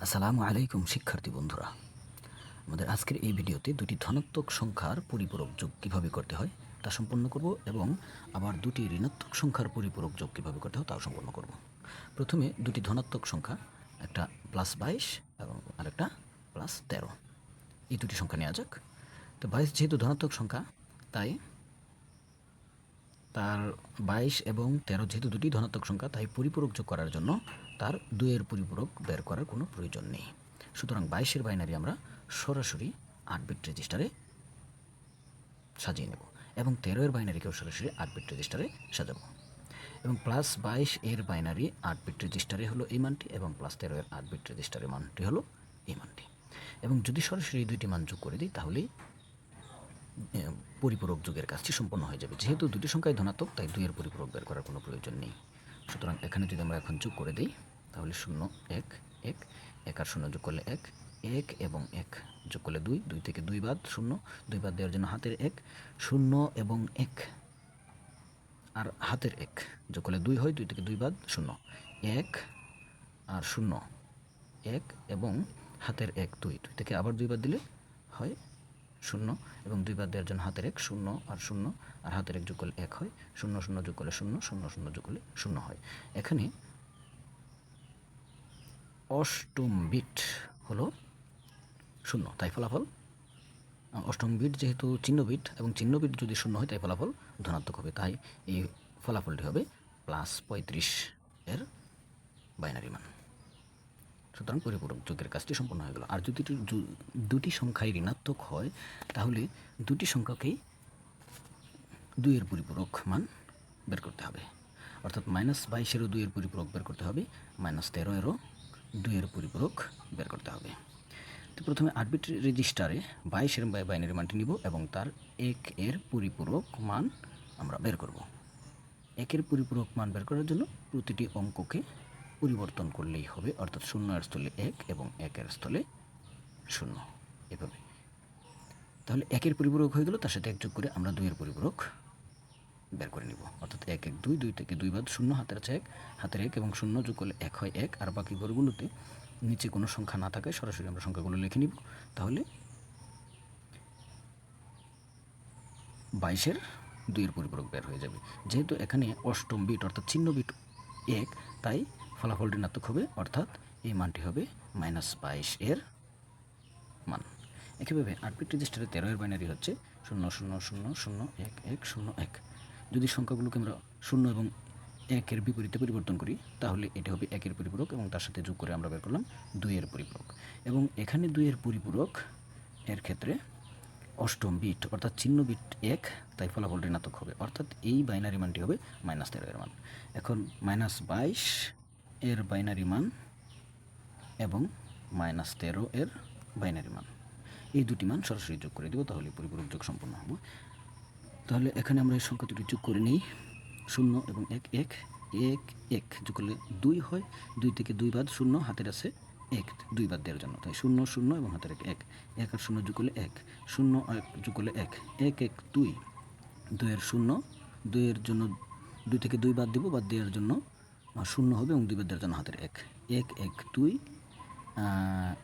আসসালামু আলাইকুম শিক্ষার্থী বন্ধুরা। আমাদের আজকের এই ভিডিওতে দুটি ধনাত্মক সংখ্যার পরিপূরক যোগ কীভাবে করতে হয় তা সম্পন্ন করব এবং আবার দুটি ঋণাত্মক সংখ্যার পরিপূরক যোগ কীভাবে করতে হয় তাও সম্পন্ন করব। প্রথমে দুটি ধনাত্মক সংখ্যা, একটা +22 এবং আরেকটা +13, এই দুটি সংখ্যা নেওয়া যাক। তো 22 যেহেতু ধনাত্মক সংখ্যা, তাই তার 22 এবং 13 যেহেতু দুটি ধনাত্মক সংখ্যা, তাই পরিপূরক যোগ করার জন্য তার 2-এর পরিপূরক বের করার কোনো প্রয়োজন নেই। সুতরাং 22-এর বাইনারি আমরা সরাসরি 8 বিট রেজিস্টারে সাজিয়ে নেব এবং 13-এর বাইনারিকেও সরাসরি 8 বিট রেজিস্টারে সাজাবো। এবং +22 এর বাইনারি 8 বিট রেজিস্টারে হলো এই মানটি এবং +13 এর 8 বিট রেজিস্টারের মানটি হলো এই মানটি। এবং যদি সরাসরি এই দুইটি মান যোগ করে দিই তাহলেই পরিপূরক যোগের কাজটি সম্পন্ন হয়ে যাবে। যেহেতু দুটি সংখ্যাই ধনাত্মক, তাই 2-এর পরিপূরক বের করার কোনো প্রয়োজন নেই। সুতরাং এখানে যদি আমরা এখন যোগ করে দিই তাহলে 0 1 1 1 আর 0 যোগ করলে 1 1 এবং 1 যোগ করলে 2 2 থেকে 2 বাদ 0 2 বাদ দেওয়ার জন্য হাতের 1 0 এবং 1 আর হাতের 1 যোগ করলে 2 হয় 2 থেকে 2 বাদ 0 1 আর 0 1 এবং হাতের 1 2 2 থেকে আবার 2 বাদ দিলে হয় 0 এবং 2 বাদ দেওয়ার জন্য হাতের 1 0 আর 0 আর হাতের 1 যোগ করলে 1 হয় 0 0 যোগ করলে 0 0 0 যোগ করলে 0 হয়। এখানে অষ্টম বিট হলো 0, তাই ফলাফল অষ্টম বিট যেহেতু চিহ্ন বিট এবং চিহ্ন বিট যদি 0 হয় তাই ফলাফল ধনাত্মক হবে, তাই এই ফলাফলটি হবে +35 এর বাইনারি মান। সুতরাং পরিপূরক যোগের কাজটি সম্পন্ন হয়ে গেল। আর যদি দুটি সংখ্যাই ঋণাত্মক হয় তাহলে দুটি সংখ্যাকেই 2-এর পরিপূরক মান বের করতে হবে, অর্থাৎ -22-এরও 2-এর পরিপূরক বের করতে হবে, -13-এরও 2-এর পরিপূরক বের করতে হবে। তো প্রথমে 8 বিট রেজিস্টারে 22-এর বাইনারি মানটি নিব এবং তার 1-এর পরিপূরক মান আমরা বের করব। 1-এর পরিপূরক মান বের করার জন্য প্রতিটি অঙ্ককে পরিবর্তন করলেই হবে, অর্থাৎ 0-এর স্থলে 1 এবং 1-এর স্থলে 0, এভাবে। তাহলে 1-এর পরিপূরক হয়ে গেল, তার সাথে 1 যোগ করে আমরা 2-এর পরিপূরক বের করে নিব, অর্থাৎ 1 1 2 2 থেকে 2 বাদ 0 হাতের আছে 1 হাতের 1 এবং 0 যোগ করলে 1 হয় 1 আর বাকি ঘরগুলোতে নিচে কোনো সংখ্যা না থাকায় সরাসরি আমরা সংখ্যাগুলো লিখে নিব। তাহলে 22-এর 2-এর পরিপূরক বের হয়ে যাবে। যেহেতু এখানে অষ্টম বিট অর্থাৎ চিহ্ন বিট 1, তাই ফলাফল ঋণাত্মক হবে, অর্থাৎ এই মানটি হবে -22 এর মান। একইভাবে 8 বিট রেজিস্টারে 13-এর বাইনারি হচ্ছে 0 0 0 0 1 1 0 1। যদি সংখ্যাগুলোকে আমরা 0 এবং 1-এর বিপরীতে পরিবর্তন করি তাহলে এটা হবে 1-এর পরিপূরক এবং তার সাথে যোগ করে আমরা বের করলাম 2-এর পরিপূরক। এবং এখানে 2-এর পরিপূরক এর ক্ষেত্রে অষ্টম বিট অর্থাৎ চিহ্ন বিট 1, তাই ফলাফল ঋণাত্মক হবে, অর্থাৎ এই বাইনারি মানটি হবে -13-এর মান। এখন -22 এর বাইনারি মান এবং -13 এর বাইনারি মান, এই দুটি মান সরাসরি যোগ করে দেব, তাহলে পরিপূরক যোগ সম্পন্ন হবে। তাহলে এখানে আমরা এই সংখ্যা দুটি যোগ করে নিই, 0 এবং 1 1 1 1 যোগ করলে 2 হয় 2 থেকে 2 বাদ 0 হাতের আছে 1 2 বাদ দেওয়ার জন্য, তাই 0 0 এবং হাতের 1 1 1 আর 0 যোগ করলে 1 0 1 যোগ করলে 1 1 1 2 2-এর 0 2-এর জন্য 2 থেকে 2 বাদ দেব, বাদ দেওয়ার জন্য 0 হবে এবং 2 বাদ দেওয়ার জন্য হাতের 1 1 1 2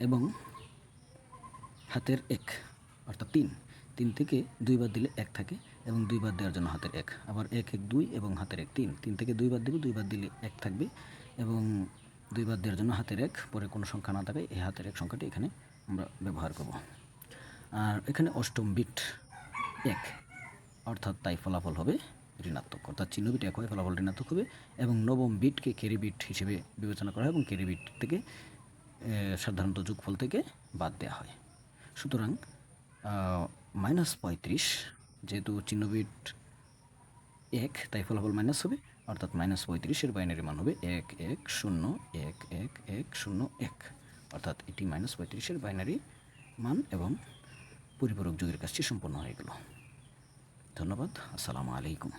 এবং হাতের 1 অর্থাৎ 3 3 থেকে 2 বাদ দিলে 1 থাকে এবং 2 বাদ দেওয়ার জন্য হাতের 1 আবার 1 1 2 এবং হাতের 1 3 3 থেকে 2 বাদ দেব, 2 বাদ দিলে 1 থাকবে এবং 2 বাদ দেওয়ার জন্য হাতের 1, পরে কোনো সংখ্যা না থাকায় এই হাতের 1 সংখ্যাটি এখানে আমরা ব্যবহার করব। আর এখানে অষ্টম বিট 1, অর্থাৎ তাই ফলাফল হবে ঋণাত্মক, অর্থাৎ চিহ্ন বিট 1 হয় ফলাফল ঋণাত্মক হবে। এবং নবম বিটকে ক্যারি বিট হিসেবে বিবেচনা করা হয় এবং ক্যারি বিট থেকে সাধারণত যোগফল থেকে বাদ দেওয়া হয়। সুতরাং -35 যেহেতু চিহ্ন বিট 1, তাই ফলাফল মাইনাস হবে, অর্থাৎ -35-এর বাইনারি মান হবে 1 1 0 1 1 1 0 1, অর্থাৎ এটি -35-এর বাইনারি মান এবং পরিপূরক যোগের কাজটি সম্পন্ন হয়ে গেল। ধন্যবাদ। আসসালামু আলাইকুম।